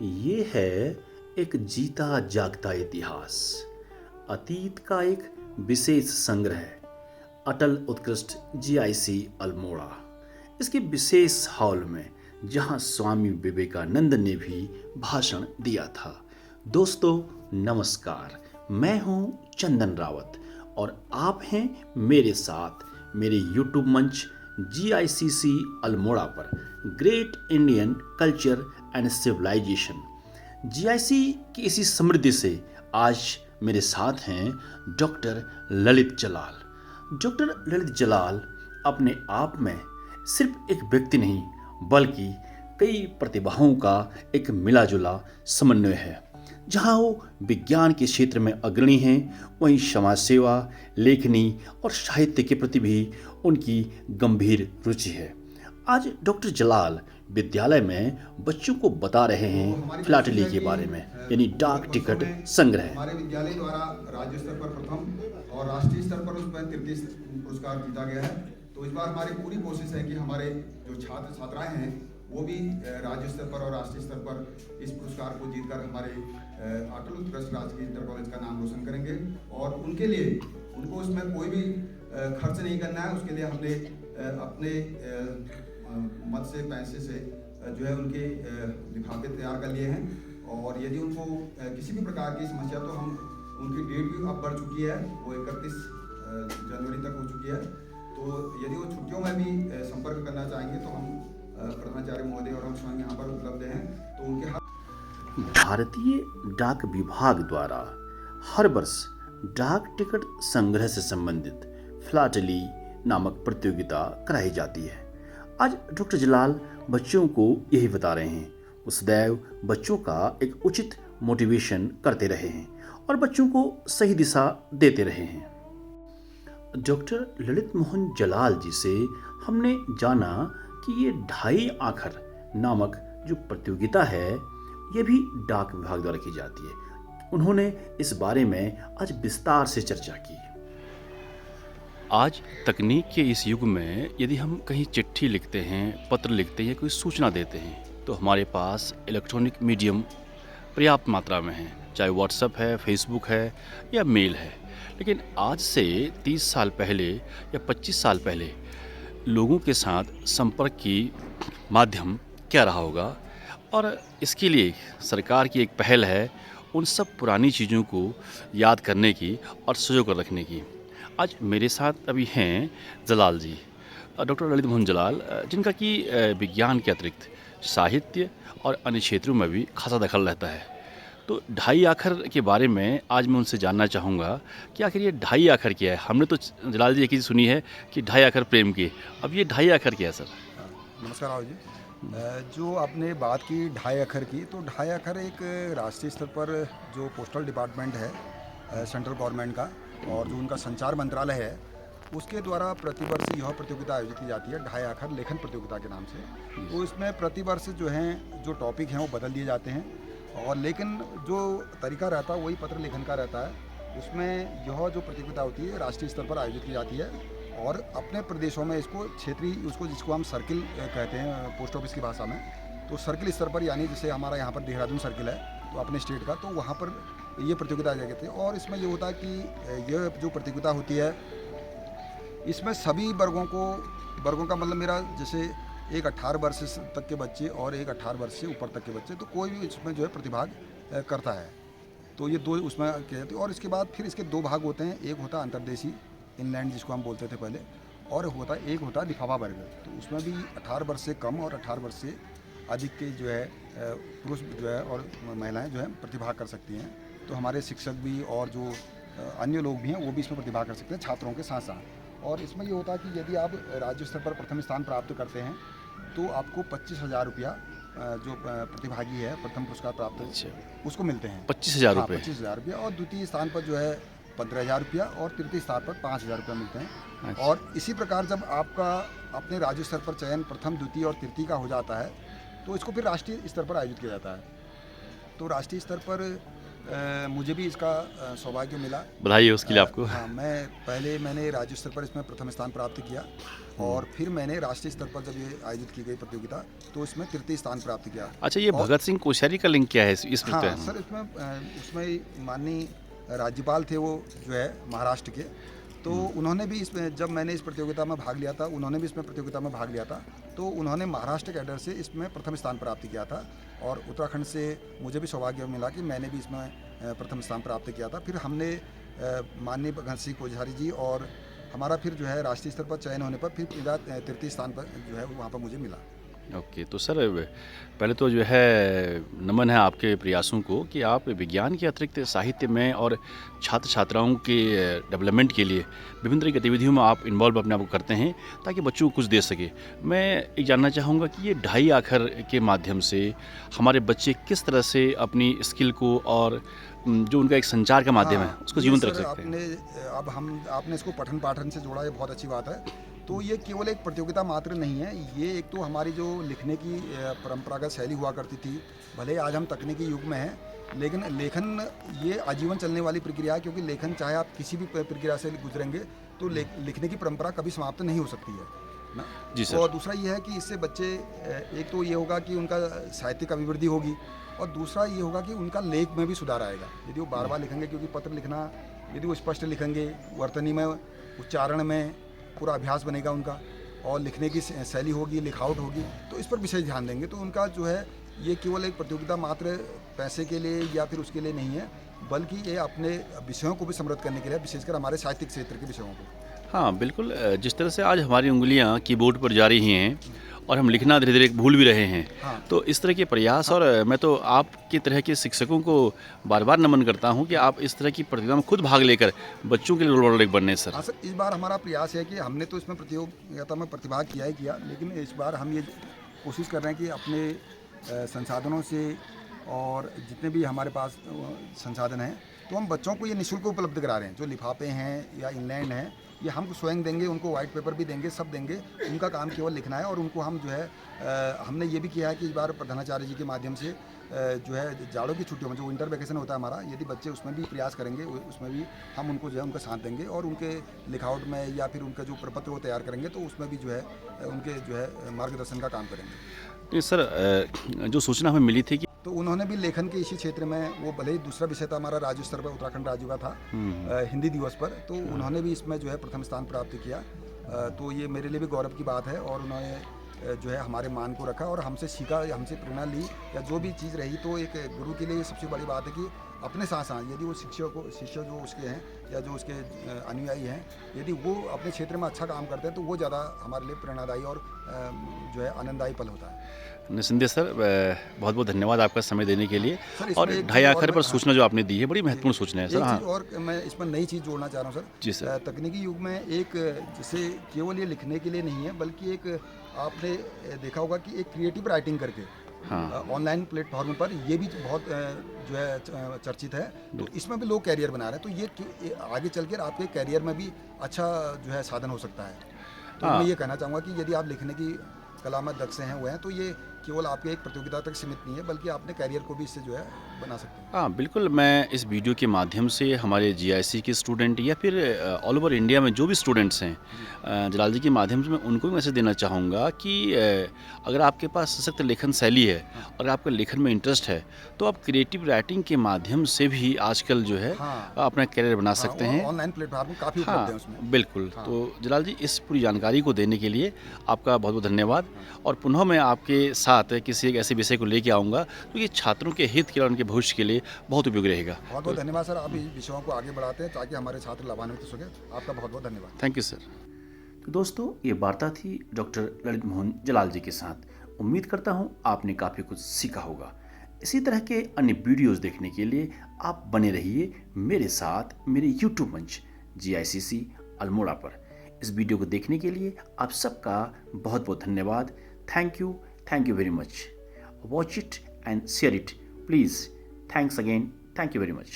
ये है एक जीता जागता इतिहास, अतीत का एक विशेष संग्रह, अटल उत्कृष्ट जीआईसी अल्मोड़ा। इसके विशेष हॉल में जहां स्वामी विवेकानंद ने भी भाषण दिया था। दोस्तों नमस्कार, मैं हूं चंदन रावत और आप हैं मेरे साथ मेरे यूट्यूब मंच जीआईसीसी अल्मोड़ा पर great Indian culture and civilization. GIC की इसी समृद्धि से आज मेरे साथ हैं डॉक्टर ललित जलाल। डॉक्टर ललित जलाल अपने आप में सिर्फ एक व्यक्ति नहीं बल्कि कई प्रतिभाओं का एक मिला जुला समन्वय है। जहां वो विज्ञान के क्षेत्र में अग्रणी हैं, वहीं समाज सेवा, लेखनी और साहित्य के प्रति भी उनकी गंभीर रुचि है। आज डॉक्टर जलाल विद्यालय में बच्चों को बता रहे हैं फिलाटली के बारे में, यानी डाक टिकट संग्रह। हमारे विद्यालय द्वारा राज्य स्तर पर प्रथम और राष्ट्रीय स्तर पर उसमें तृतीय पुरस्कार जीता गया है। तो इस बार हमारी पूरी कोशिश है कि हमारे जो छात्र छात्राएं हैं वो भी राज्य स्तर पर और राष्ट्रीय स्तर पर इस पुरस्कार को जीतकर हमारे अटल उत्कृष्ट राजकीय इंटर कॉलेज का नाम रोशन करेंगे। और उनके लिए उनको इसमें कोई भी खर्च नहीं करना है। उसके लिए हमने अपने मद से पैसे से जो है उनके लिफाफे तैयार कर लिए हैं। और यदि उनको किसी भी प्रकार की समस्या, तो हम उनकी डेट भी अब बढ़ चुकी है, वो 31 जनवरी तक हो चुकी है। तो यदि वो छुट्टियों में भी संपर्क करना चाहेंगे तो हम प्रधानाचार्य महोदय और हम स्वयं यहाँ पर उपलब्ध हैं। तो उनके भारतीय डाक विभाग द्वारा हर वर्ष डाक टिकट संग्रह से संबंधित फिलाटली नामक प्रतियोगिता कराई जाती है। आज डॉक्टर जलाल बच्चों को यही बता रहे हैं। वो सदैव बच्चों का एक उचित मोटिवेशन करते रहे हैं और बच्चों को सही दिशा देते रहे हैं। डॉक्टर ललित मोहन जलाल जी से हमने जाना कि ये ढाई आखर नामक जो प्रतियोगिता है ये भी डाक विभाग द्वारा की जाती है। उन्होंने इस बारे में आज विस्तार से चर्चा की। आज तकनीक के इस युग में यदि हम कहीं चिट्ठी लिखते हैं, पत्र लिखते हैं या कोई सूचना देते हैं तो हमारे पास इलेक्ट्रॉनिक मीडियम पर्याप्त मात्रा में है, चाहे व्हाट्सएप है, फेसबुक है या मेल है। लेकिन आज से 30 साल पहले या 25 साल पहले लोगों के साथ संपर्क की माध्यम क्या रहा होगा, और इसके लिए सरकार की एक पहल है उन सब पुरानी चीज़ों को याद करने की और संजो कर रखने की। आज मेरे साथ अभी हैं जलाल जी, डॉक्टर ललित मोहन जलाल, जिनका कि विज्ञान के अतिरिक्त साहित्य और अन्य क्षेत्रों में भी खासा दखल रहता है। तो ढाई आखर के बारे में आज मैं उनसे जानना चाहूँगा कि आखिर ये ढाई आखर क्या है। हमने तो जलाल जी एक चीज़ सुनी है कि ढाई आखर प्रेम की, अब ये ढाई आखर क्या है सर? नमस्कार राव जी। जो आपने बात की ढाई अखर की, तो ढाई अखर एक राष्ट्रीय स्तर पर जो पोस्टल डिपार्टमेंट है सेंट्रल गवर्नमेंट का, और जो उनका संचार मंत्रालय है उसके द्वारा प्रतिवर्ष यह प्रतियोगिता आयोजित की जाती है ढाई अखर लेखन प्रतियोगिता के नाम से। तो इसमें प्रतिवर्ष जो हैं जो टॉपिक हैं वो बदल दिए जाते हैं, और लेकिन जो तरीका रहता है वही पत्र लेखन का रहता है। उसमें यह जो प्रतियोगिता होती है राष्ट्रीय स्तर पर आयोजित की जाती है, और अपने प्रदेशों में इसको क्षेत्रीय, उसको जिसको हम सर्किल कहते हैं पोस्ट ऑफिस की भाषा में, तो सर्किल स्तर पर, यानी जैसे हमारा यहाँ पर देहरादून सर्किल है तो अपने स्टेट का, तो वहाँ पर ये प्रतियोगिता कहते हैं। और इसमें ये होता है कि यह जो प्रतियोगिता होती है इसमें सभी वर्गों का मतलब मेरा जैसे एक 18 वर्ष तक के बच्चे और एक 18 वर्ष से ऊपर तक के बच्चे, तो कोई भी इसमें जो है प्रतिभाग करता है। तो ये दो उसमें किया जाती है। और इसके बाद फिर इसके दो भाग होते हैं, एक होता है अंतर्देशीय इनलैंड जिसको हम बोलते थे पहले, और एक होता है लिफाफा वर्ग। तो उसमें भी 18 वर्ष से कम और 18 वर्ष से अधिक के जो है पुरुष जो है और महिलाएं जो है प्रतिभाग कर सकती हैं। तो हमारे शिक्षक भी और जो अन्य लोग भी हैं वो भी इसमें प्रतिभाग कर सकते हैं छात्रों के साथ साथ। और इसमें ये होता है कि यदि आप राज्य स्तर पर प्रथम स्थान प्राप्त करते हैं तो आपको 25,000 रुपया जो प्रतिभागी है प्रथम पुरस्कार प्राप्त उसको मिलते हैं। 25,000 रुपये? 25,000 रुपया। और द्वितीय स्थान पर जो है 15,000 रुपया, और तृतीय स्थान पर 5,000 रुपया मिलते हैं। अच्छा। और इसी प्रकार जब आपका अपने राज्य स्तर पर चयन प्रथम, द्वितीय और तृतीय का हो जाता है तो इसको फिर राष्ट्रीय स्तर पर आयोजित किया जाता है। तो राष्ट्रीय स्तर पर मुझे भी इसका सौभाग्य मिला। बधाई है उसके लिए आपको। हाँ, मैंने राज्य स्तर पर इसमें प्रथम स्थान प्राप्त किया और फिर मैंने राष्ट्रीय स्तर पर जब ये आयोजित की गई प्रतियोगिता तो इसमें तृतीय स्थान प्राप्त किया। अच्छा, ये और- भगत सिंह कोश्यारी का लिंक क्या है इस हाँ प्रतियोगिता में? सर, उसमें माननीय राज्यपाल थे वो जो है महाराष्ट्र के, तो उन्होंने भी इसमें, जब मैंने इस प्रतियोगिता में भाग लिया था, उन्होंने भी इसमें प्रतियोगिता में भाग लिया था, तो उन्होंने महाराष्ट्र कैडर से इसमें प्रथम स्थान प्राप्त किया था और उत्तराखंड से मुझे भी सौभाग्य मिला कि मैंने भी इसमें प्रथम स्थान प्राप्त किया था। फिर हमने माननीय भगत सिंह कोश्यारी जी और हमारा फिर जो है राष्ट्रीय स्तर पर चयन होने पर फिर मेरा तृतीय स्थान पर जो है वहाँ पर मुझे मिला। ओके, तो सर पहले तो जो है नमन है आपके प्रयासों को कि आप विज्ञान के अतिरिक्त साहित्य में और छात्र छात्राओं के डेवलपमेंट के लिए विभिन्न तरह की गतिविधियों में आप इन्वॉल्व अपने आप को करते हैं ताकि बच्चों को कुछ दे सके। मैं एक जानना चाहूँगा कि ये ढाई आखर के माध्यम से हमारे बच्चे किस तरह से अपनी स्किल को और जो उनका एक संचार का माध्यम है उसको ये जीवंत रख सर सकते हैं। आपने इसको पठन पाठन से जोड़ा, ये बहुत अच्छी बात है। तो ये केवल एक प्रतियोगिता मात्र नहीं है, ये एक तो हमारी जो लिखने की परंपरागत शैली हुआ करती थी, भले आज हम तकनीकी युग में हैं, लेकिन लेखन ये आजीवन चलने वाली प्रक्रिया है, क्योंकि लेखन चाहे आप किसी भी प्रक्रिया से गुजरेंगे तो लिखने की परंपरा कभी समाप्त नहीं हो सकती है ना। जी सर। और दूसरा ये है कि इससे बच्चे, एक तो ये होगा कि उनका साहित्यिक अभिवृद्धि होगी और दूसरा ये होगा कि उनका लेख में भी सुधार आएगा यदि वो बार बार लिखेंगे, क्योंकि पत्र लिखना यदि वो स्पष्ट लिखेंगे, वर्तनी में, उच्चारण में पूरा अभ्यास बनेगा उनका और लिखने की शैली होगी, लिखावट होगी, तो इस पर विशेष ध्यान देंगे तो उनका जो है ये केवल एक प्रतियोगिता मात्र पैसे के लिए या फिर उसके लिए नहीं है, बल्कि ये अपने विषयों को भी समृद्ध करने के लिए, विशेषकर हमारे साहित्यिक क्षेत्र के विषयों को। हाँ बिल्कुल, जिस तरह से आज हमारी उंगलियां कीबोर्ड पर जा रही हैं और हम लिखना धीरे धीरे भूल भी रहे हैं, हाँ। तो इस तरह के प्रयास, और मैं तो आपकी तरह के शिक्षकों को बार बार नमन करता हूं कि आप इस तरह की प्रतियोगिता में खुद भाग लेकर बच्चों के लिए रोल मॉडल बनने सर। हाँ सर, इस बार हमारा प्रयास है कि हमने तो इसमें प्रतियोगिता में प्रतिभाग किया ही किया, लेकिन इस बार हम ये कोशिश कर रहे हैं कि अपने संसाधनों से और जितने भी हमारे पास संसाधन हैं, तो हम बच्चों को ये निःशुल्क उपलब्ध करा रहे हैं। जो लिफाफे हैं या इनलैंड हैं, ये हम स्वयं देंगे, उनको वाइट पेपर भी देंगे, सब देंगे। उनका काम केवल लिखना है और उनको हम जो है हमने ये भी किया है कि इस बार प्रधानाचार्य जी के माध्यम से जो है जाड़ों की छुट्टियों में जो विंटर वैकेशन होता है हमारा, यदि बच्चे उसमें भी प्रयास करेंगे, उसमें भी हम उनको जो है उनका साथ देंगे और उनके लिखावट में या फिर उनका जो प्रपत्र वो तैयार करेंगे, तो उसमें भी जो है उनके जो है मार्गदर्शन का काम करेंगे। तो सर जो सूचना हमें मिली थी कि तो उन्होंने भी लेखन के इसी क्षेत्र में, वो भले ही दूसरा विषय था हमारा राज्य स्तर पर, उत्तराखंड राज्य का था हिंदी दिवस पर, तो उन्होंने भी इसमें जो है प्रथम स्थान प्राप्त किया। तो ये मेरे लिए भी गौरव की बात है और उन्होंने जो है हमारे मान को रखा और हमसे सीखा, हमसे प्रेरणा ली या जो भी चीज़ रही। तो एक गुरु के लिए सबसे बड़ी बात है कि अपने साथ साथ यदि वो शिष्य जो उसके हैं या जो उसके अनुयायी हैं, यदि वो अपने क्षेत्र में अच्छा काम करते हैं तो वो ज़्यादा हमारे लिए प्रेरणादायी और जो है आनंददायी पल होता है। निसंदेह सर, बहुत बहुत धन्यवाद आपका समय देने के लिए। सर, और इसमें एक ढाई चीज़ आखर और पर मैं- सूचना जो आपने दी है बड़ी महत्वपूर्ण सूचना है सर। एक हाँ चीज़ और मैं इसमें नई चीज़ जोड़ना चाह रहा हूँ जी सर। सर। तकनीकी युग में एक, जैसे केवल ये लिखने के लिए नहीं है, बल्कि एक आपने देखा होगा कि एक क्रिएटिव राइटिंग करके हाँ ऑनलाइन प्लेटफॉर्म पर ये भी बहुत जो है चर्चित है, तो इसमें भी लोग कैरियर बना रहे हैं। तो ये आगे चल कर आपके कैरियर में भी अच्छा जो है साधन हो सकता है। तो हाँ। मैं ये कहना चाहूँगा कि यदि आप लिखने की कला में दक्ष हैं, हुए हैं, तो ये केवल आपके एक प्रतियोगिता तक सीमित नहीं है, बल्कि आपने कैरियर को भी इससे जो है बना सकते हैं। हाँ बिल्कुल, मैं इस वीडियो के माध्यम से हमारे जीआईसी के स्टूडेंट या फिर ऑल ओवर इंडिया में जो भी स्टूडेंट्स हैं, जलाल जी के माध्यम से मैं उनको भी मैसेज देना चाहूँगा कि अगर आपके पास सशक्त लेखन शैली है और आपका लेखन में इंटरेस्ट है, तो आप क्रिएटिव राइटिंग के माध्यम से भी आजकल जो है हाँ। अपना कैरियर बना सकते हैं। ऑनलाइन प्लेटफॉर्म काफ़ी उपलब्ध है हाँ उसमें। बिल्कुल। हाँ। तो जलाल जी, इस पूरी जानकारी को देने के लिए आपका बहुत बहुत धन्यवाद। और पुनः मैं आपके साथ किसी एक ऐसे विषय को लेके आऊँगा तो ये छात्रों के हित के लिए और उनके भविष्य के लिए बहुत उपयोगी रहेगा। बहुत बहुत धन्यवाद सर, आप इस विषयों को आगे बढ़ाते हैं ताकि हमारे छात्र लाभान्वित हो सके। आपका बहुत बहुत धन्यवाद। Thank you sir. तो दोस्तों, ये वार्ता थी डॉक्टर ललित मोहन जलाल जी के साथ। उम्मीद करता हूँ आपने काफ़ी कुछ सीखा होगा। इसी तरह के अन्य वीडियोस देखने के लिए आप बने रहिए मेरे साथ मेरे यूट्यूब मंच GICC अल्मोड़ा पर। इस वीडियो को देखने के लिए आप सबका बहुत बहुत धन्यवाद। Thank you very much. Watch it and share it please. Thanks again. Thank you very much.